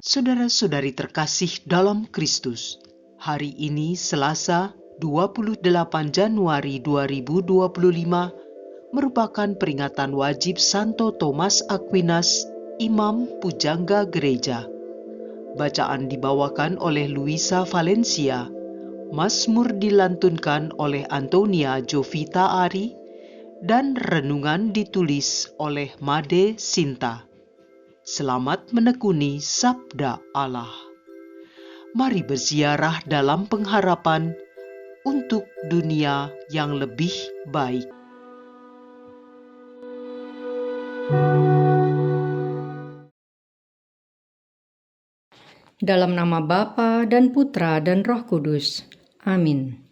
Saudara-saudari terkasih dalam Kristus, hari ini Selasa 28 Januari 2025 merupakan peringatan wajib Santo Thomas Aquinas, Imam Pujangga Gereja. Bacaan dibawakan oleh Luisa Valencia, Mazmur dilantunkan oleh Antonia Jovita Ari, dan renungan ditulis oleh Made Sinta. Selamat menekuni sabda Allah. Mari berziarah dalam pengharapan untuk dunia yang lebih baik. Dalam nama Bapa dan Putra dan Roh Kudus. Amin.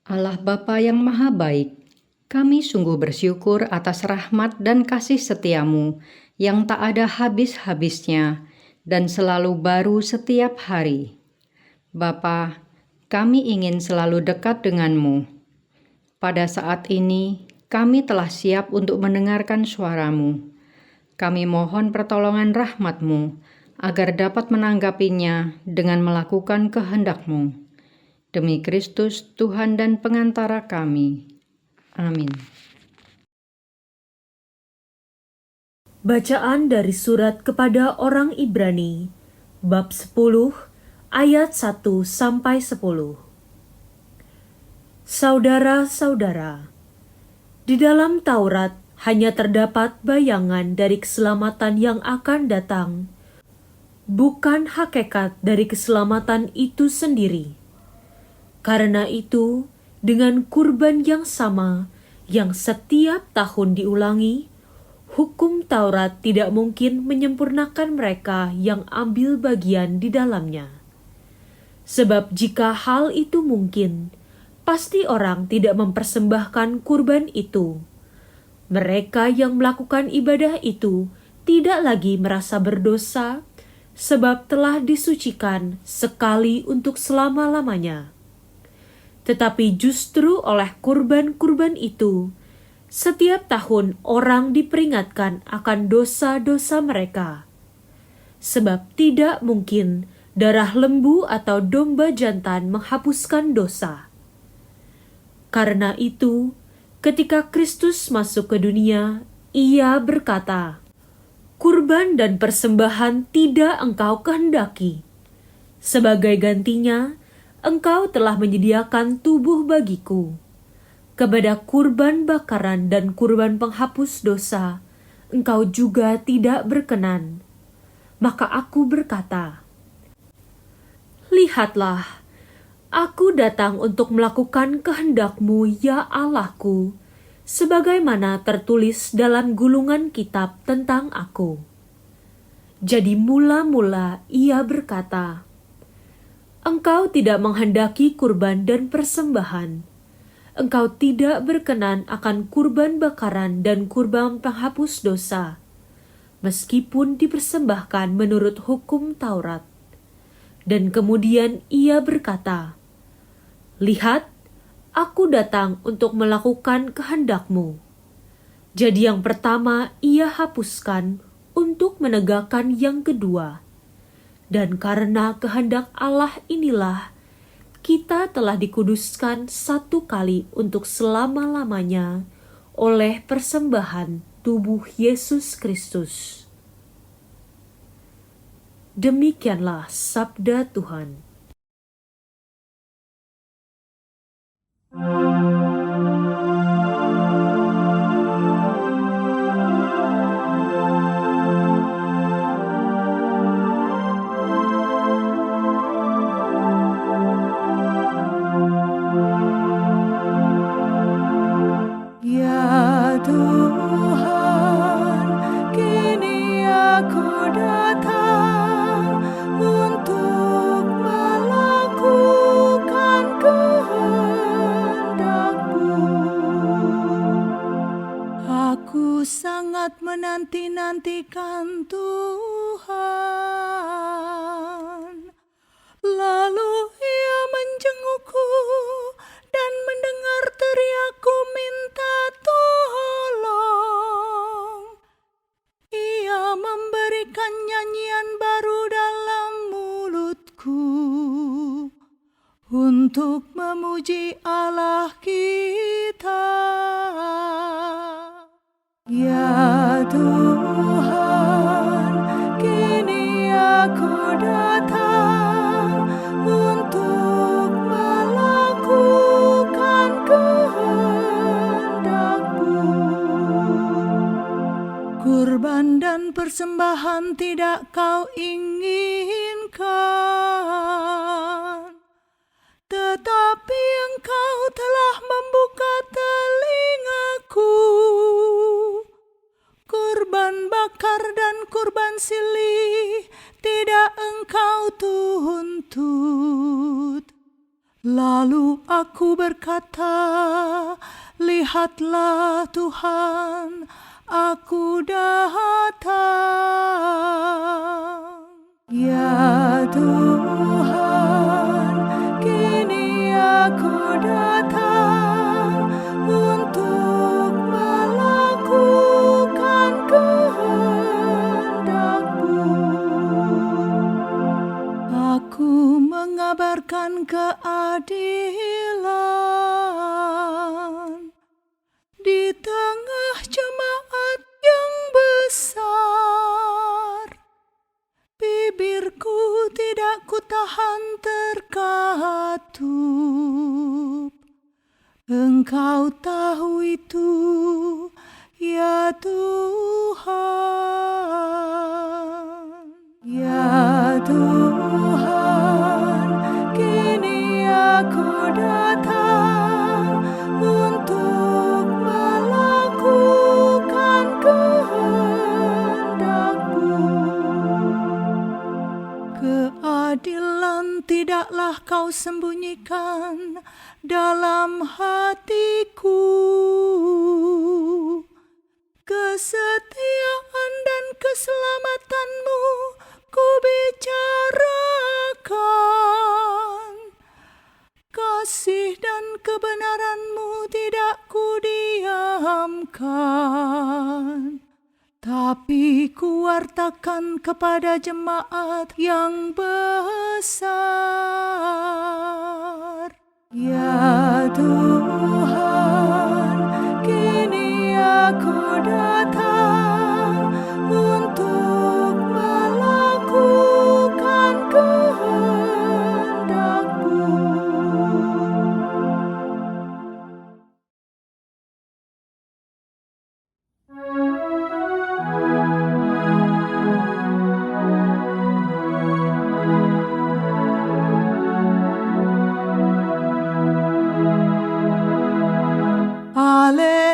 Allah Bapa yang Maha Baik, kami sungguh bersyukur atas rahmat dan kasih setiamu yang tak ada habis-habisnya dan selalu baru setiap hari. Bapa, kami ingin selalu dekat denganmu. Pada saat ini, kami telah siap untuk mendengarkan suaramu. Kami mohon pertolongan rahmat-Mu agar dapat menanggapinya dengan melakukan kehendak-Mu. Demi Kristus, Tuhan dan pengantara kami. Amin. Bacaan dari surat kepada orang Ibrani, bab 10, ayat 1-10. Saudara-saudara, di dalam Taurat hanya terdapat bayangan dari keselamatan yang akan datang, bukan hakikat dari keselamatan itu sendiri. Karena itu, dengan kurban yang sama, yang setiap tahun diulangi, hukum Taurat tidak mungkin menyempurnakan mereka yang ambil bagian di dalamnya. Sebab jika hal itu mungkin, pasti orang tidak mempersembahkan kurban itu. Mereka yang melakukan ibadah itu tidak lagi merasa berdosa, sebab telah disucikan sekali untuk selama-lamanya. Tetapi justru oleh kurban-kurban itu, setiap tahun orang diperingatkan akan dosa-dosa mereka. Sebab tidak mungkin darah lembu atau domba jantan menghapuskan dosa. Karena itu, ketika Kristus masuk ke dunia, Ia berkata, "Kurban dan persembahan tidak Engkau kehendaki. Sebagai gantinya, Engkau telah menyediakan tubuh bagiku. Kepada kurban bakaran dan kurban penghapus dosa, Engkau juga tidak berkenan." Maka aku berkata, "Lihatlah, aku datang untuk melakukan kehendak-Mu, ya Allahku, sebagaimana tertulis dalam gulungan kitab tentang aku." Jadi mula-mula Ia berkata, "Engkau tidak menghendaki kurban dan persembahan. Engkau tidak berkenan akan kurban bakaran dan kurban penghapus dosa, meskipun dipersembahkan menurut hukum Taurat." Dan kemudian Ia berkata, "Lihat, aku datang untuk melakukan kehendak-Mu." Jadi yang pertama Ia hapuskan untuk menegakkan yang kedua. Dan karena kehendak Allah inilah, kita telah dikuduskan satu kali untuk selama-lamanya oleh persembahan tubuh Yesus Kristus. Demikianlah sabda Tuhan. Ya Tuhan, kini aku datang untuk melakukan kehendak-Mu. Aku sangat menanti-nantikan Tuhan. Lalu Ia menjengukku dan mendengar teriakku minta tolong. Ia memberikan nyanyian baru untuk memuji Allah kita. Ya Tuhan, kini aku datang untuk melakukan kehendak-Mu. Kurban dan persembahan tidak Kau inginkan, tetapi Engkau telah membuka telingaku. Kurban bakar dan kurban silih tidak Engkau tuntut. Lalu aku berkata, lihatlah Tuhan, aku datang. Ya Tuhan, kini aku datang untuk melakukan kehendak-Mu. Aku mengabarkan keadilan di tengah jemaat yang besar. Bibirku tidak kutahan terkatup. Engkau tahu itu, ya Tuhan. Ya Tuhan, kini aku datang untuk melakukan kehendak-Mu. Keadilan tidaklah Kau sembunyikan dalam hatiku. Kesetiaan dan keselamatan-Mu ku bicarakan. Kasih dan kebenaran-Mu tidak ku diamkan, tapi ku wartakan kepada jemaat yang besar. Ya Tuhan, kini aku datang untuk melakukan kehendak-Mu.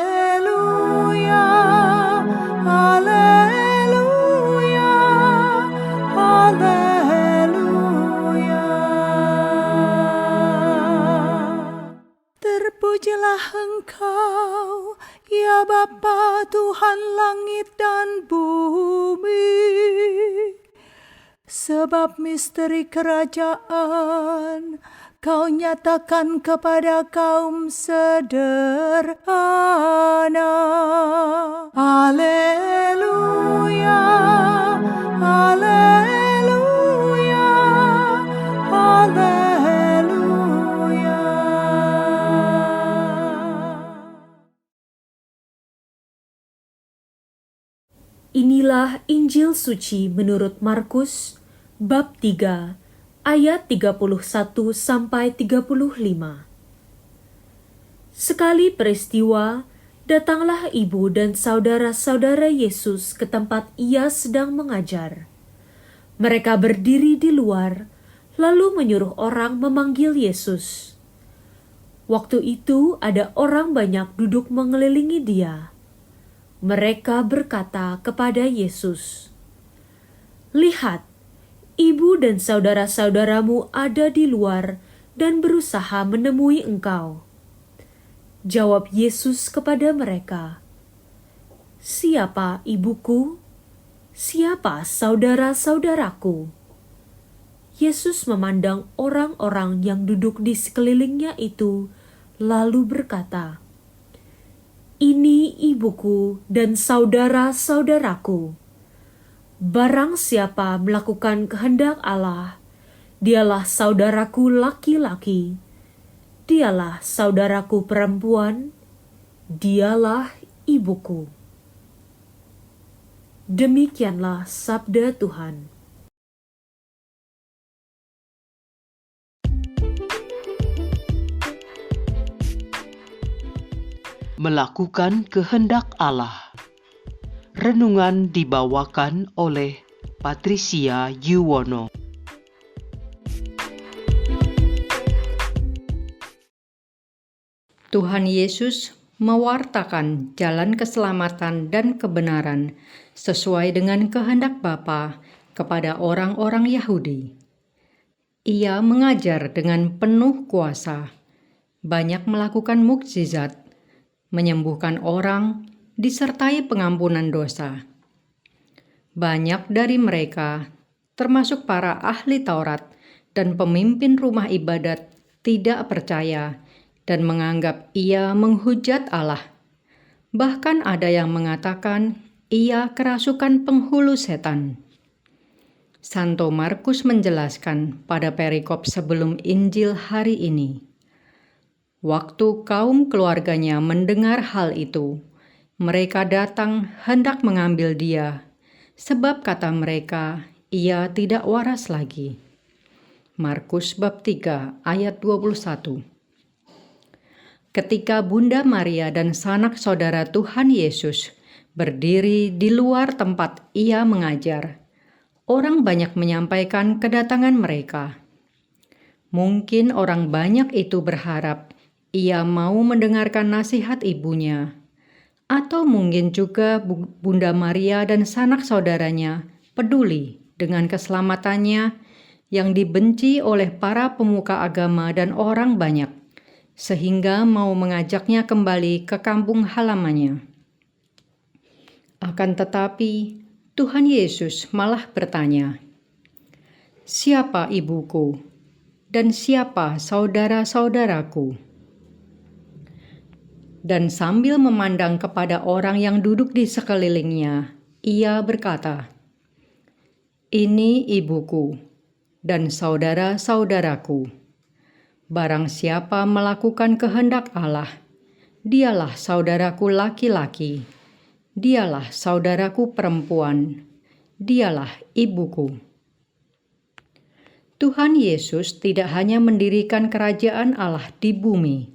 Haleluya, haleluya, haleluya. Terpujilah Engkau, ya Bapa Tuhan langit dan bumi, sebab misteri kerajaan Kau nyatakan kepada kaum sederhana. Haleluya, haleluya, haleluya. Inilah Injil suci menurut Markus bab 3 ayat 31 sampai 35. Sekali peristiwa, datanglah ibu dan saudara-saudara Yesus ke tempat Ia sedang mengajar. Mereka berdiri di luar, lalu menyuruh orang memanggil Yesus. Waktu itu ada orang banyak duduk mengelilingi Dia. Mereka berkata kepada Yesus, "Lihat, ibu dan saudara-saudaramu ada di luar dan berusaha menemui Engkau." Jawab Yesus kepada mereka, "Siapa ibuku? Siapa saudara-saudaraku?" Yesus memandang orang-orang yang duduk di sekelilingnya itu, lalu berkata, "Ini ibuku dan saudara-saudaraku. Barang siapa melakukan kehendak Allah, dialah saudaraku laki-laki, dialah saudaraku perempuan, dialah ibuku. Demikianlah sabda Tuhan. Melakukan kehendak Allah. Renungan dibawakan oleh Patricia Yuwono. Tuhan Yesus mewartakan jalan keselamatan dan kebenaran sesuai dengan kehendak Bapa kepada orang-orang Yahudi. Ia mengajar dengan penuh kuasa, banyak melakukan mukjizat, menyembuhkan orang, disertai pengampunan dosa. Banyak dari mereka, termasuk para ahli Taurat dan pemimpin rumah ibadat, tidak percaya dan menganggap ia menghujat Allah. Bahkan ada yang mengatakan ia kerasukan penghulu setan. Santo Markus menjelaskan pada perikop sebelum Injil hari ini. Waktu kaum keluarganya mendengar hal itu, mereka datang hendak mengambil dia, sebab kata mereka, ia tidak waras lagi. Markus bab 3 ayat 21. Ketika Bunda Maria dan sanak saudara Tuhan Yesus berdiri di luar tempat ia mengajar, orang banyak menyampaikan kedatangan mereka. Mungkin orang banyak itu berharap ia mau mendengarkan nasihat ibunya, atau mungkin juga Bunda Maria dan sanak saudaranya peduli dengan keselamatannya yang dibenci oleh para pemuka agama dan orang banyak, sehingga mau mengajaknya kembali ke kampung halamannya. Akan tetapi, Tuhan Yesus malah bertanya, "Siapa ibuku dan siapa saudara-saudaraku?" Dan sambil memandang kepada orang yang duduk di sekelilingnya, ia berkata, "Ini ibuku dan saudara-saudaraku. Barang siapa melakukan kehendak Allah, dialah saudaraku laki-laki, dialah saudaraku perempuan, dialah ibuku." Tuhan Yesus tidak hanya mendirikan kerajaan Allah di bumi,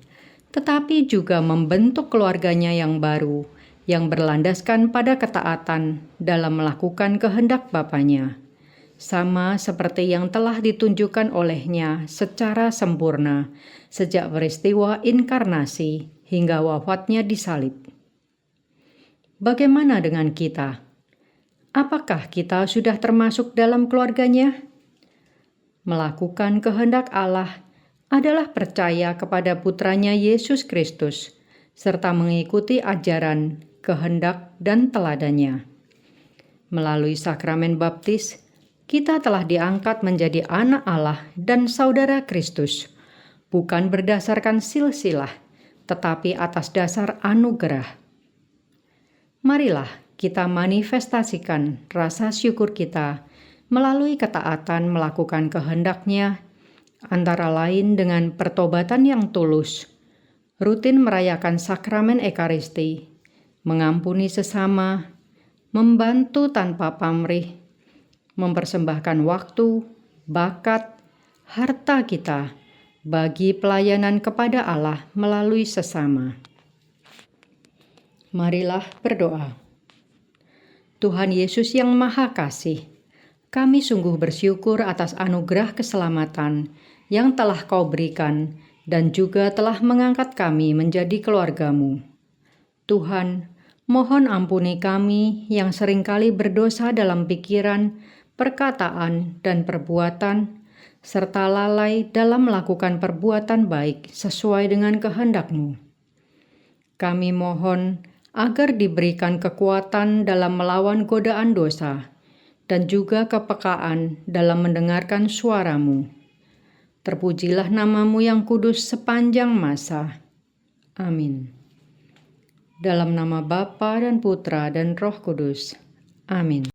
tetapi juga membentuk keluarganya yang baru, yang berlandaskan pada ketaatan dalam melakukan kehendak Bapanya, sama seperti yang telah ditunjukkan olehnya secara sempurna sejak peristiwa inkarnasi hingga wafatnya di salib. Bagaimana dengan kita? Apakah kita sudah termasuk dalam keluarganya? Melakukan kehendak Allah adalah percaya kepada putranya Yesus Kristus, serta mengikuti ajaran, kehendak, dan teladannya. Melalui sakramen baptis, kita telah diangkat menjadi anak Allah dan saudara Kristus, bukan berdasarkan silsilah, tetapi atas dasar anugerah. Marilah kita manifestasikan rasa syukur kita melalui ketaatan melakukan kehendak-Nya, antara lain dengan pertobatan yang tulus, rutin merayakan sakramen Ekaristi, mengampuni sesama, membantu tanpa pamrih, mempersembahkan waktu, bakat, harta kita bagi pelayanan kepada Allah melalui sesama. Marilah berdoa. Tuhan Yesus yang Maha Kasih, kami sungguh bersyukur atas anugerah keselamatan yang telah Kau berikan dan juga telah mengangkat kami menjadi keluarga-Mu. Tuhan, mohon ampuni kami yang seringkali berdosa dalam pikiran, perkataan, dan perbuatan, serta lalai dalam melakukan perbuatan baik sesuai dengan kehendak-Mu. Kami mohon agar diberikan kekuatan dalam melawan godaan dosa, dan juga kepekaan dalam mendengarkan suara-Mu. Terpujilah nama-Mu yang kudus sepanjang masa. Amin. Dalam nama Bapa dan Putra dan Roh Kudus. Amin.